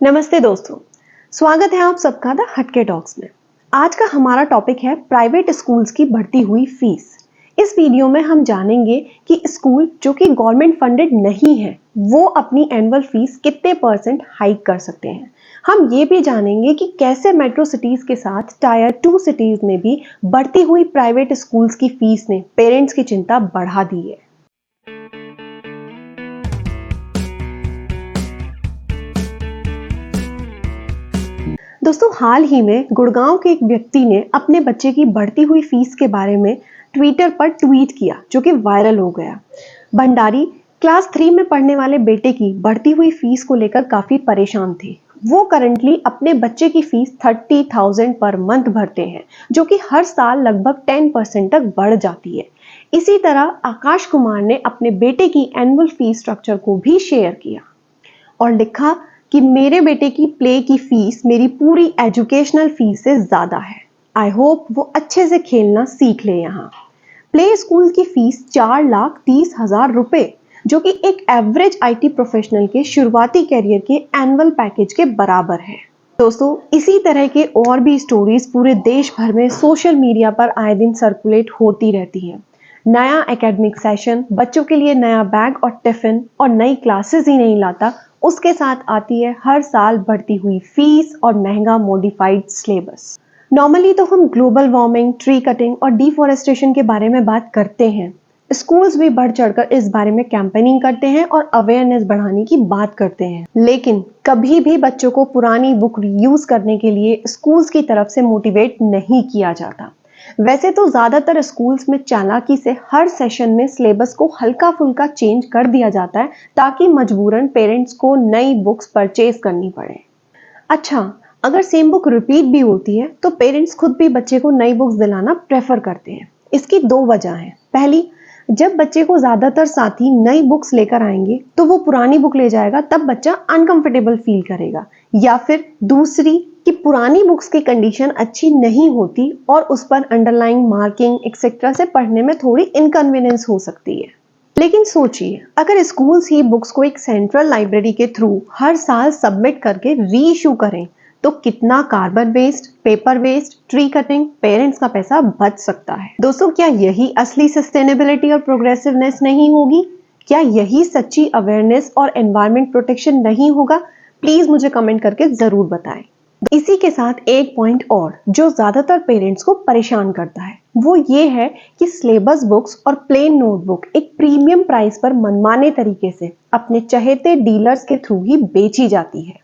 नमस्ते दोस्तों, स्वागत है आप सबका द हटके टॉक्स में। आज का हमारा टॉपिक है प्राइवेट स्कूल्स की बढ़ती हुई फीस। इस वीडियो में हम जानेंगे कि स्कूल जो कि गवर्नमेंट फंडेड नहीं है वो अपनी एनुअल फीस कितने % हाइक कर सकते हैं। हम ये भी जानेंगे कि कैसे मेट्रो सिटीज के साथ टायर 2 सिटीज में भी बढ़ती हुई प्राइवेट स्कूल्स की फीस ने पेरेंट्स की चिंता बढ़ा दी है। दोस्तों, हाल ही में गुड़गांव के एक व्यक्ति ने अपने बच्चे की बढ़ती हुई फीस के बारे में ट्विटर पर ट्वीट किया जो कि वायरल हो गया। भंडारी क्लास 3 में पढ़ने वाले बेटे की बढ़ती हुई फीस को लेकर काफी परेशान थे। वो करंटली अपने बच्चे की फीस 30,000 पर मंथ भरते हैं जो कि हर साल लगभग 10% तक बढ़ जाती है। इसी तरह आकाश कुमार ने अपने बेटे की एनुअल फीस स्ट्रक्चर को भी शेयर किया और लिखा कि मेरे बेटे की प्ले की फीस मेरी पूरी एजुकेशनल फीस से ज्यादा है। आई होप वो अच्छे से खेलना सीख ले। यहाँ प्ले स्कूल की फीस 4,30,000 रुपए जो कि एक एवरेज IT प्रोफेशनल के शुरुआती करियर के एनुअल पैकेज के बराबर है। दोस्तों, इसी तरह के और भी स्टोरीज पूरे देश भर में सोशल मीडिया पर आए दिन सर्कुलेट होती रहती हैं। नया एकेडमिक सेशन, बच्चों के लिए नया बैग और टिफिन और नई क्लासेस ही नहीं लाता, उसके साथ आती है हर साल बढ़ती हुई फीस और महंगा मॉडिफाइड सिलेबस। नॉर्मली तो हम ग्लोबल वार्मिंग, ट्री कटिंग और डिफॉरेस्टेशन के बारे में बात करते हैं। स्कूल्स भी बढ़ चढ़कर इस बारे में कैंपेनिंग करते हैं और अवेयरनेस बढ़ाने की बात करते हैं, लेकिन कभी भी बच्चों को पुरानी बुक यूज करने के लिए स्कूल्स की तरफ से मोटिवेट नहीं किया जाता। वैसे तो ज्यादातर स्कूल्स में चालाकी से हर सेशन में सिलेबस को हल्का फुल्का चेंज कर दिया जाता है ताकि मजबूरन पेरेंट्स को नई बुक्स परचेज करनी पड़े। अच्छा, अगर सेम बुक रिपीट भी होती है तो पेरेंट्स खुद भी बच्चे को नई बुक्स दिलाना प्रेफर करते हैं। इसकी 2 वजह हैं। पहली, जब बच्चे को ज्यादातर साथी नई बुक्स लेकर आएंगे तो वो पुरानी बुक ले जाएगा, तब बच्चा अनकंफर्टेबल फील करेगा। या फिर दूसरी कि पुरानी बुक्स की कंडीशन अच्छी नहीं होती और उस पर अंडरलाइन मार्किंग एक्सेट्रा से पढ़ने में थोड़ी इनकन्वीनियंस हो सकती है। लेकिन सोचिए, अगर स्कूल्स ही बुक्स को एक सेंट्रल लाइब्रेरी के थ्रू हर साल सबमिट करके री इशू करें तो कितना carbon waste, paper waste, tree cutting, parents का पैसा बच सकता है। दोस्तों, क्या यही असली सस्टेनेबिलिटी और प्रोग्रेसिवनेस नहीं होगी? क्या यही सच्ची अवेयरनेस और एनवायरमेंट प्रोटेक्शन नहीं होगा? प्लीज मुझे कमेंट करके जरूर बताएं। इसी के साथ एक पॉइंट और जो ज्यादातर पेरेंट्स को परेशान करता है वो ये है कि सिलेबस बुक्स और प्लेन नोटबुक एक प्रीमियम प्राइस पर मनमाने तरीके से अपने चहेते डीलर्स के थ्रू ही बेची जाती है।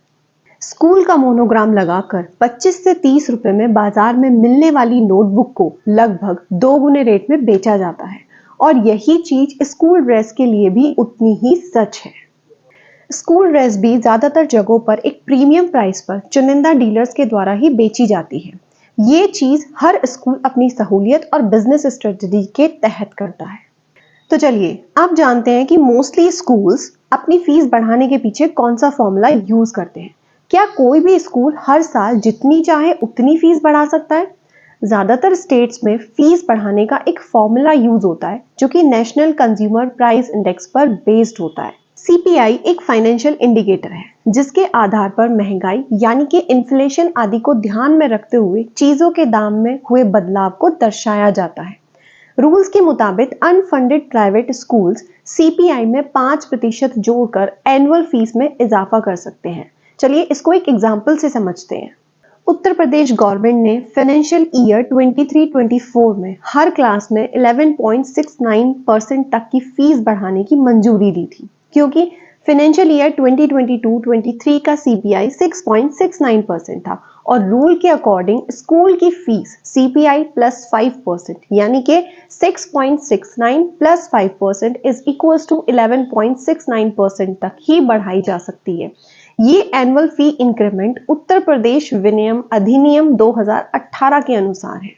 स्कूल का मोनोग्राम लगाकर 25 से 30 रुपए में बाजार में मिलने वाली नोटबुक को लगभग 2 गुने रेट में बेचा जाता है और यही चीज स्कूल ड्रेस के लिए भी उतनी ही सच है। स्कूल ड्रेस भी ज्यादातर जगहों पर एक प्रीमियम प्राइस पर चुनिंदा डीलर्स के द्वारा ही बेची जाती है। ये चीज हर स्कूल अपनी सहूलियत और बिजनेस स्ट्रेटजी के तहत करता है। तो चलिए, आप जानते हैं कि मोस्टली स्कूल्स अपनी फीस बढ़ाने के पीछे कौन सा फॉर्मूला यूज करते हैं। क्या कोई भी स्कूल हर साल जितनी चाहे उतनी फीस बढ़ा सकता है? ज्यादातर स्टेट्स में फीस बढ़ाने का एक फॉर्मूला यूज होता है जो कि नेशनल कंज्यूमर प्राइस इंडेक्स पर बेस्ड होता है। CPI एक फाइनेंशियल इंडिकेटर है जिसके आधार पर महंगाई यानी कि इन्फ्लेशन आदि को ध्यान में रखते हुए चीजों के दाम में हुए बदलाव को दर्शाया जाता है। रूल्स के मुताबिक अनफंडेड प्राइवेट स्कूल्स CPI में 5% जोड़कर एनुअल फीस में इजाफा कर सकते हैं। चलिए इसको एक एग्जाम्पल से समझते हैं। उत्तर प्रदेश गवर्नमेंट ने फाइनेंशियल ईयर 23-24 में हर क्लास में 11.69% तक की फीस बढ़ाने की मंजूरी दी थी, क्योंकि फाइनेंशियल ईयर 2022-23 का CPI 6.69% था और रूल के अकॉर्डिंग स्कूल की फीस CPI + 5% यानी कि 6.69 + 5% इज इक्वल्स टू 11.69% तक ही बढ़ाई जा सकती है। ये एनुअल फी इंक्रीमेंट उत्तर प्रदेश विनियम अधिनियम 2018 के अनुसार है।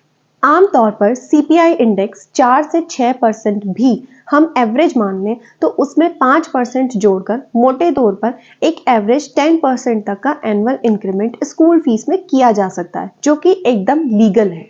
आमतौर पर CPI इंडेक्स 4 से 6% भी हम एवरेज मान लें तो उसमें 5% जोड़कर मोटे तौर पर एक एवरेज 10% तक का एनुअल इंक्रीमेंट स्कूल फीस में किया जा सकता है, जो कि एकदम लीगल है।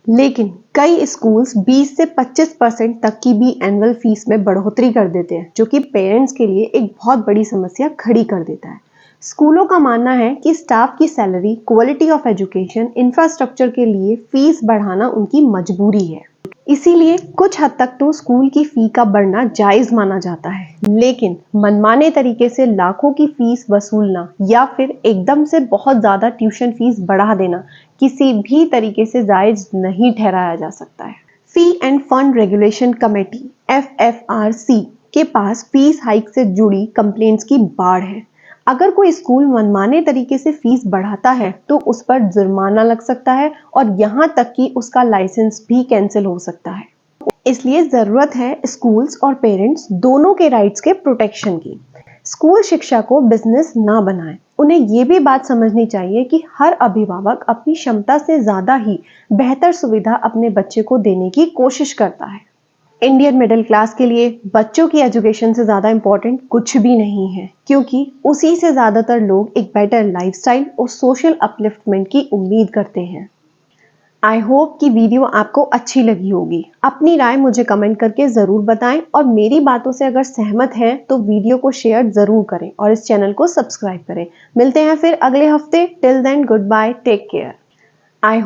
लेकिन कई स्कूल्स 20 से 25% तक की भी एनुअल फीस में बढ़ोतरी कर देते हैं, जो कि पेरेंट्स के लिए एक बहुत बड़ी समस्या खड़ी कर देता है। स्कूलों का मानना है कि स्टाफ की salary, quality of education, infrastructure के लिए फीस बढ़ाना उनकी मजबूरी है। इसीलिए कुछ हद तक तो स्कूल की फी का बढ़ना जायज माना जाता है, लेकिन मनमाने तरीके से लाखों की फीस वसूलना या फिर एकदम से बहुत ज्यादा ट्यूशन फीस बढ़ा देना किसी भी तरीके से जायज नहीं ठहराया जा सकता है। Fee end fund regulation committee FFRC के पास फीस हाइक से जुड़ी कंप्लेंट्स की बाढ़ है। अगर कोई स्कूल मनमाने तरीके से फीस बढ़ाता है तो उस पर जुर्माना लग सकता है और यहाँ तक कि उसका लाइसेंस भी कैंसिल हो सकता है। इसलिए जरूरत है स्कूल्स और पेरेंट्स दोनों के राइट्स के प्रोटेक्शन की। स्कूल शिक्षा को बिजनेस ना बनाएं। उन्हें ये भी बात समझनी चाहिए कि हर अभिभावक अपनी क्षमता से ज्यादा ही बेहतर सुविधा अपने बच्चे को देने की कोशिश करता है। इंडियन मिडिल क्लास के लिए बच्चों की एजुकेशन से ज़्यादा इम्पोर्टेंट कुछ भी नहीं है, क्योंकि उसी से ज़्यादातर लोग एक बेटर लाइफस्टाइल और सोशल अपलिफ्टमेंट की उम्मीद करते हैं। आई होप कि वीडियो आपको अच्छी लगी होगी। अपनी राय मुझे कमेंट करके ज़रूर बताएं और मेरी बातों से अगर सहमत हैं तो वीडियो को शेयर ज़रूर करें और इस चैनल को सब्सक्राइब करें। मिलते हैं फिर अगले हफ्ते। Till then goodbye, take care.